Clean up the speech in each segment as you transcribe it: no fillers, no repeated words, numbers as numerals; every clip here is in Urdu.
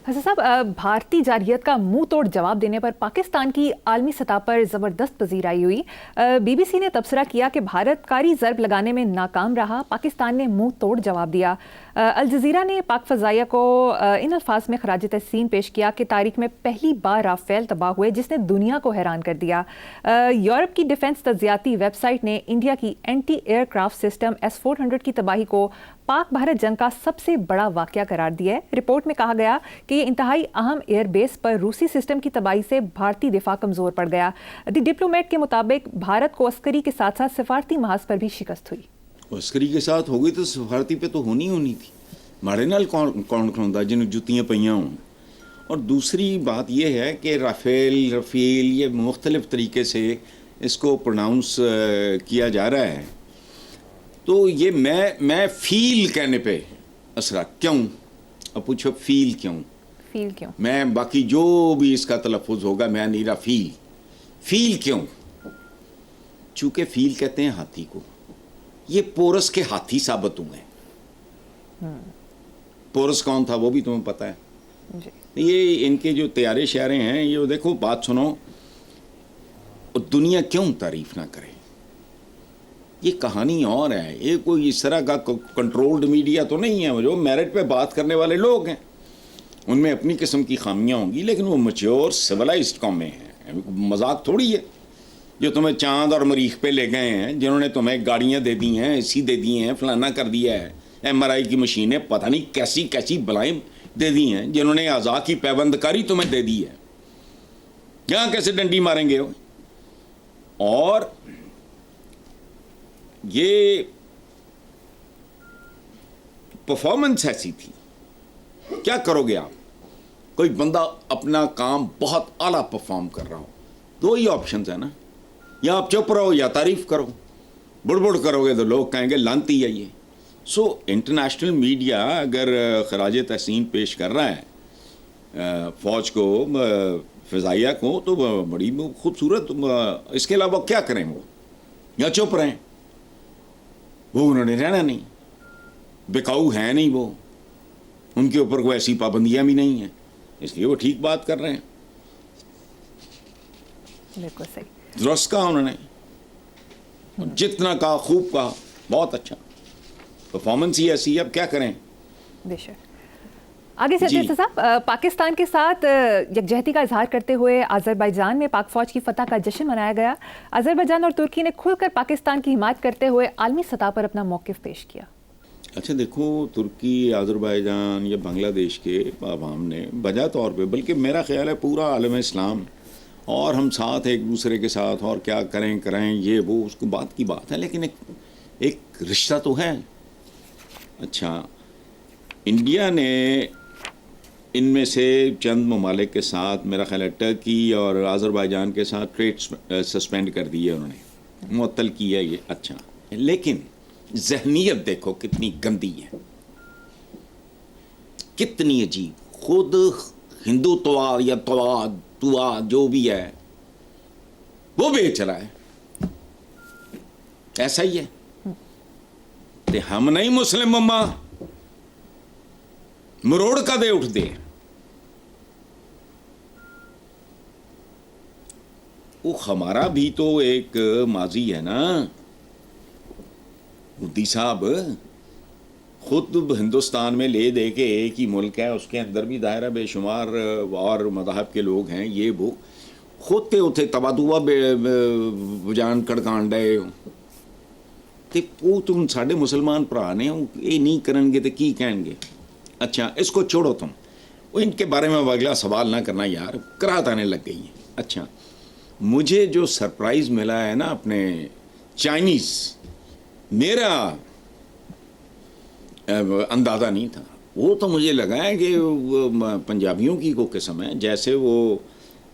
حسن صاحب، بھارتی جارحیت کا منہ توڑ جواب دینے پر پاکستان کی عالمی سطح پر زبردست پذیرائی ہوئی۔ بی بی سی نے تبصرہ کیا کہ بھارت کاری ضرب لگانے میں ناکام رہا، پاکستان نے منہ توڑ جواب دیا۔ الجزیرہ نے پاک فضائیہ کو ان الفاظ میں خراج تحسین پیش کیا کہ تاریخ میں پہلی بار رافیل تباہ ہوئے، جس نے دنیا کو حیران کر دیا۔ یورپ کی ڈیفنس تجزیاتی ویب سائٹ نے انڈیا کی anti aircraft system S-400 کی تباہی کو پاک بھارت جنگ کا سب سے بڑا واقعہ قرار دیا ہے۔ رپورٹ میں کہا گیا کہ یہ انتہائی اہم ایئر بیس پر روسی سسٹم کی تباہی سے بھارتی دفاع کمزور پڑ گیا۔ دی ڈپلومیٹ کے مطابق بھارت کو عسکری کے ساتھ ساتھ سفارتی محاذ پر بھی شکست ہوئی۔ عسکری کے ساتھ ہو گئی تو سفارتی پہ تو ہونی تھی۔ ماڑے نال کون کھلوندا جن جتیاں پئیاں ہوں۔ اور دوسری بات یہ ہے کہ رفیل یہ مختلف طریقے سے اس کو پروناؤنس کیا جا رہا ہے، تو یہ میں فیل کہنے پہ اسرا کیوں؟ اب پوچھو فیل کیوں؟ میں باقی جو بھی اس کا تلفظ ہوگا میں نیرا فیل کیوں؟ چونکہ فیل کہتے ہیں ہاتھی کو، یہ پورس کے ہاتھی ثابت ہوئے ہیں۔ پورس کون تھا وہ بھی تمہیں پتہ ہے جی۔ یہ ان کے جو طیارے شیارے ہیں، یہ دیکھو بات سنو، دنیا کیوں تعریف نہ کرے؟ یہ کہانی اور ہے، یہ کوئی اس طرح کا کنٹرولڈ میڈیا تو نہیں ہے جو میرٹ پہ بات کرنے والے لوگ ہیں۔ ان میں اپنی قسم کی خامیاں ہوں گی، لیکن وہ میچور سویلائزڈ قومیں ہیں، مذاق تھوڑی ہے۔ جو تمہیں چاند اور مریخ پہ لے گئے ہیں، جنہوں نے تمہیں گاڑیاں دے دی ہیں، AC دے دی ہیں، فلانا کر دیا ہے، MRI کی مشینیں پتہ نہیں کیسی بلائیں دے دی ہیں، جنہوں نے اعضاء کی پیوند کاری تمہیں دے دی ہے، یہاں کیسے ڈنڈی ماریں گے ہو؟ اور یہ پرفارمنس ایسی تھی، کیا کرو گے آپ؟ کوئی بندہ اپنا کام بہت اعلیٰ پرفارم کر رہا ہو، دو ہی آپشنز ہیں نا، یا آپ چپ رہو یا تعریف کرو۔ بڑ کرو گے تو لوگ کہیں گے لانتی ہے یہ۔ سو انٹرنیشنل میڈیا اگر خراج تحسین پیش کر رہا ہے فوج کو، فضائیہ کو، تو بڑی خوبصورت۔ اس کے علاوہ کیا کریں وہ؟ یا چپ رہیں؟ وہ انہوں نے رہنا نہیں، بکاؤ ہے نہیں، وہ ان کے اوپر کوئی ایسی پابندیاں بھی نہیں ہیں، اس لیے وہ ٹھیک بات کر رہے ہیں۔ بالکل صحیح، درست کہا انہوں نے، جتنا کہا خوب کہا، بہت اچھا، پرفارمنس ہی ایسی ہے، اب کیا کریں؟ بے شک۔ آگے چلتے صاحب، پاکستان کے ساتھ یکجہتی کا اظہار کرتے ہوئے آذربائیجان میں پاک فوج کی فتح کا جشن منایا گیا۔ آذربائیجان اور ترکی نے کھل کر پاکستان کی حمایت کرتے ہوئے عالمی سطح پر اپنا موقف پیش کیا۔ اچھا دیکھو، ترکی، آذربائیجان یا بنگلہ دیش کے عوام نے بجا طور پہ، بلکہ میرا خیال ہے پورا عالم اسلام، اور ہم ساتھ ایک دوسرے کے ساتھ، اور کیا کریں یہ وہ اس کو بات کی بات ہے، لیکن ایک رشتہ تو ہے۔ اچھا، انڈیا نے ان میں سے چند ممالک کے ساتھ، میرا خیال ہے ٹرکی اور آذربائیجان کے ساتھ ٹریڈ سسپینڈ کر دی ہے، انہوں نے معطل کیا یہ۔ اچھا، لیکن ذہنیت دیکھو کتنی گندی ہے، کتنی عجیب۔ خود ہندوتوا یا توا جو بھی ہے وہ بیچ رہا ہے، ایسا ہی ہے۔ تے ہم نہیں مسلم مما مروڑ کا دے اٹھ دے۔ وہ ہمارا بھی تو ایک ماضی ہے نا مودی صاحب، خود ہندوستان میں لے دے کے ایک ہی ملک ہے، اس کے اندر بھی دائرہ بے شمار اور مذاہب کے لوگ ہیں، یہ وہ خود تے اتھے تبا دوا بجان کڑکان ڈے تے وہ تم ساڈے مسلمان بھرا نے یہ نہیں کرن گے تے کی کہیں گے؟ اچھا، اس کو چھوڑو تم، وہ ان کے بارے میں اگلا سوال نہ کرنا یار، کراہت آنے لگ گئی ہے۔ اچھا، مجھے جو سرپرائز ملا ہے نا اپنے چائنیز، میرا اندازہ نہیں تھا، وہ تو مجھے لگا ہے کہ پنجابیوں کی کو قسم ہے، جیسے وہ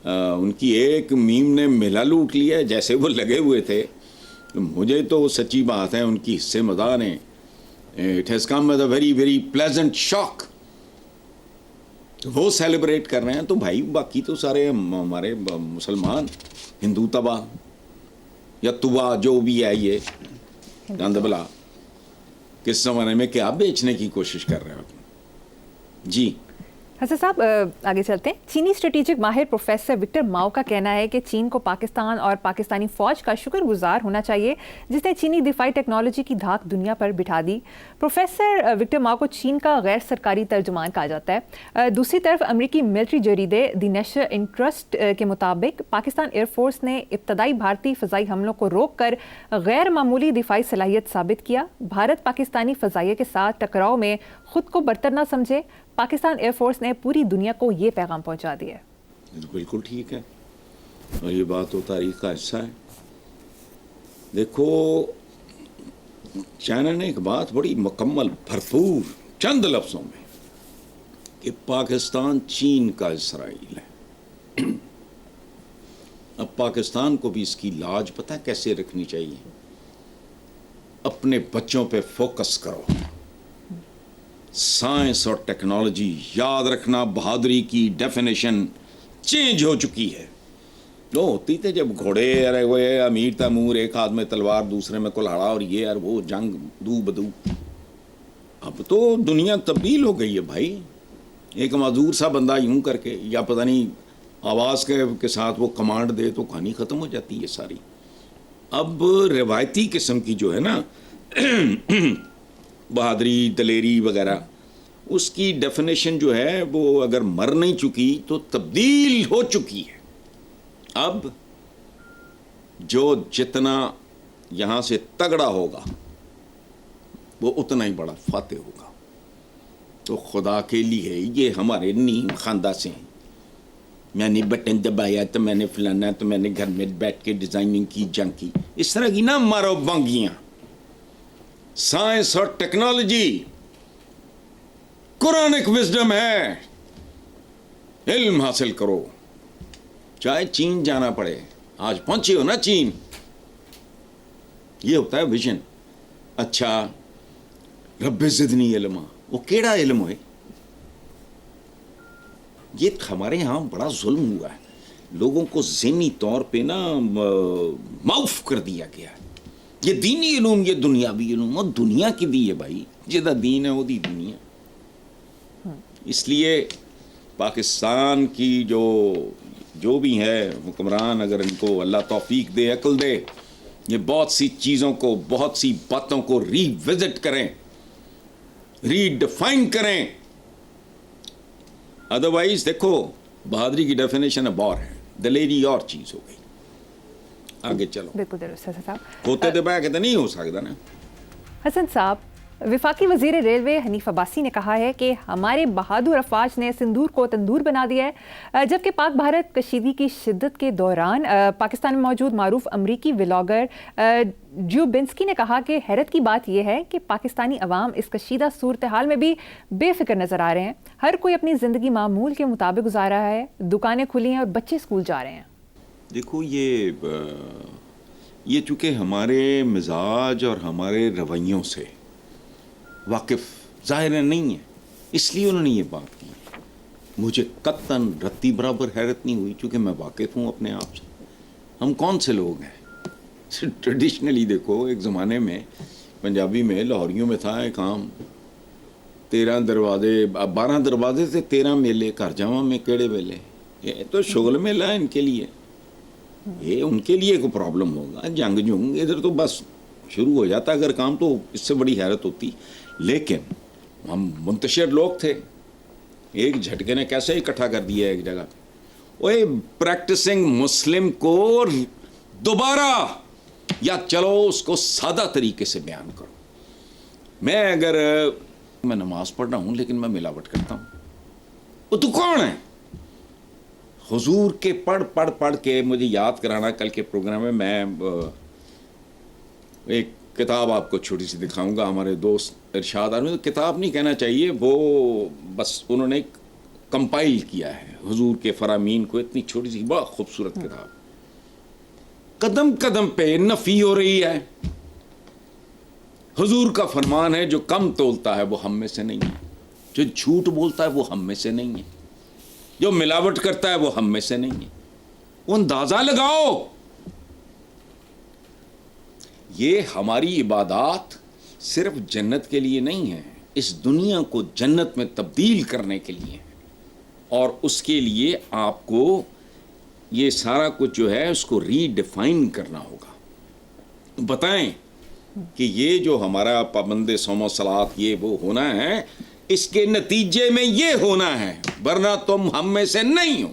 ان کی ایک میم نے میلہ لوٹ لیا ہے، جیسے وہ لگے ہوئے تھے۔ مجھے تو سچی بات ہے ان کی حصے مزاح نے it has come as a very very pleasant shock, وہ سیلیبریٹ کر رہے ہیں۔ تو بھائی باقی تو سارے ہمارے مسلمان ہندو تبا یا توا جو بھی ہے، یہ گند بلا کس زمانے میں کیا بیچنے کی کوشش کر رہے ہو؟ جی حسن صاحب آگے چلتے ہیں. چینی اسٹریٹجک ماہر پروفیسر وکٹر ماؤ کا کہنا ہے کہ چین کو پاکستان اور پاکستانی فوج کا شکر گزار ہونا چاہیے جس نے چینی دفاعی ٹیکنالوجی کی دھاک دنیا پر بٹھا دی. پروفیسر وکٹر ماؤ کو چین کا غیر سرکاری ترجمان کہا جاتا ہے. دوسری طرف امریکی ملٹری جریدے دی نیشنل انٹرسٹ کے مطابق پاکستان ایئر فورس نے ابتدائی بھارتی فضائی حملوں کو روک کر غیر معمولی دفاعی صلاحیت ثابت کیا. بھارت پاکستانی فضائیہ کے ساتھ ٹکراؤ میں خود کو برتر نہ سمجھے. پاکستان ایئر فورس نے پوری دنیا کو یہ پیغام پہنچا دیا ہے. بالکل ٹھیک ہے اور یہ بات تو تاریخ کا حصہ ہے. دیکھو چائنا نے ایک بات بڑی مکمل بھرپور چند لفظوں میں کہ پاکستان چین کا اسرائیل ہے. اب پاکستان کو بھی اس کی لاج پتہ کیسے رکھنی چاہیے. اپنے بچوں پہ فوکس کرو. سائنس اور ٹیکنالوجی یاد رکھنا بہادری کی ڈیفینیشن چینج ہو چکی ہے. جو ہوتی تھے جب گھوڑے ارے وہ امیر تیمور ایک ہاتھ میں تلوار دوسرے میں کلہاڑا اور یہ اور وہ جنگ دو بدو. اب تو دنیا تبدیل ہو گئی ہے بھائی. ایک معذور سا بندہ یوں کر کے یا پتہ نہیں آواز کے ساتھ وہ کمانڈ دے تو کہانی ختم ہو جاتی ہے ساری. اب روایتی قسم کی جو ہے نا بہادری دلیری وغیرہ اس کی ڈیفینیشن جو ہے وہ اگر مر نہیں چکی تو تبدیل ہو چکی ہے. اب جو جتنا یہاں سے تگڑا ہوگا وہ اتنا ہی بڑا فاتح ہوگا. تو خدا کے لیے یہ ہمارے نیم خاندہ سے ہیں. میں نے بٹن دبایا تو میں نے فلانا تو میں نے گھر میں بیٹھ کے ڈیزائننگ کی جنگ کی. اس طرح کی نہ مارو بانگیاں. سائنس اور ٹیکنالوجی قرآنک وزڈم ہے. علم حاصل کرو چاہے چین جانا پڑے. آج پہنچے ہو نا چین. یہ ہوتا ہے ویژن. اچھا رب زدنی علما وہ کیڑا علم ہوئے. یہ ہمارے ہاں بڑا ظلم ہوا ہے. لوگوں کو ذہنی طور پہ نا معاف کر دیا گیا ہے. یہ دینی علوم یہ دنیاوی علوم اور دنیا کی دی ہے بھائی. جدہ دین ہے وہ دی دنیا. اس لیے پاکستان کی جو بھی ہے حکمران اگر ان کو اللہ توفیق دے عقل دے یہ بہت سی چیزوں کو بہت سی باتوں کو ری وزٹ کریں ری ڈیفائن کریں. ادروائز دیکھو بہادری کی ڈیفینیشن اب اور ہے. دلیری اور چیز ہو گئی. آگے چلو. بالکل درست حسن صاحب. ہوتے دبایا کہ نہیں ہو سکتا نا. حسن صاحب وفاقی وزیر ریلوے حنیف عباسی نے کہا ہے کہ ہمارے بہادر افواج نے سندور کو تندور بنا دیا ہے. جبکہ پاک بھارت کشیدگی کی شدت کے دوران پاکستان میں موجود معروف امریکی ولاگر جو بنسکی نے کہا کہ حیرت کی بات یہ ہے کہ پاکستانی عوام اس کشیدہ صورتحال میں بھی بے فکر نظر آ رہے ہیں. ہر کوئی اپنی زندگی معمول کے مطابق گزار رہا ہے. دکانیں کھلی ہیں اور بچے اسکول جا رہے ہیں. دیکھو یہ چونکہ ہمارے مزاج اور ہمارے رویوں سے واقف ظاہر نہیں ہے اس لیے انہوں نے یہ بات کی. مجھے قطعاً رتی برابر حیرت نہیں ہوئی چونکہ میں واقف ہوں اپنے آپ سے. ہم کون سے لوگ ہیں ٹریڈیشنلی دیکھو ایک زمانے میں پنجابی میں لاہوریوں میں تھا ایک عام 13 دروازے 12 دروازے سے 13 میلے گھر جاواں میں کیڑے ویلے. یہ تو شغل میلہ ہے ان کے لیے. یہ ان کے لیے کوئی پرابلم ہوگا جنگ ادھر تو بس شروع ہو جاتا اگر کام تو اس سے بڑی حیرت ہوتی. لیکن ہم منتشر لوگ تھے. ایک جھٹکے نے کیسے اکٹھا کر دیا ایک جگہ. وہ پریکٹسنگ مسلم کو دوبارہ یا چلو اس کو سادہ طریقے سے بیان کرو. میں نماز پڑھ رہا ہوں لیکن میں ملاوٹ کرتا ہوں. وہ تو کون ہے؟ حضور کے پڑھ کے مجھے یاد کرانا. کل کے پروگرام میں ایک کتاب آپ کو چھوٹی سی دکھاؤں گا. ہمارے دوست ارشاد آرمی کتاب نہیں کہنا چاہیے وہ بس انہوں نے کمپائل کیا ہے حضور کے فرامین کو. اتنی چھوٹی سی بہت خوبصورت کتاب. قدم قدم پہ نفی ہو رہی ہے. حضور کا فرمان ہے جو کم تولتا ہے وہ ہم میں سے نہیں ہے. جو جھوٹ بولتا ہے وہ ہم میں سے نہیں ہے. جو ملاوٹ کرتا ہے وہ ہم میں سے نہیں ہے. وہ اندازہ لگاؤ. یہ ہماری عبادات صرف جنت کے لیے نہیں ہے. اس دنیا کو جنت میں تبدیل کرنے کے لیے. اور اس کے لیے آپ کو یہ سارا کچھ جو ہے اس کو ری ڈیفائن کرنا ہوگا. بتائیں کہ یہ جو ہمارا پابند صوم و صلات یہ وہ ہونا ہے, اس کے نتیجے میں یہ ہونا ہے, ورنہ تم ہم میں سے نہیں ہو.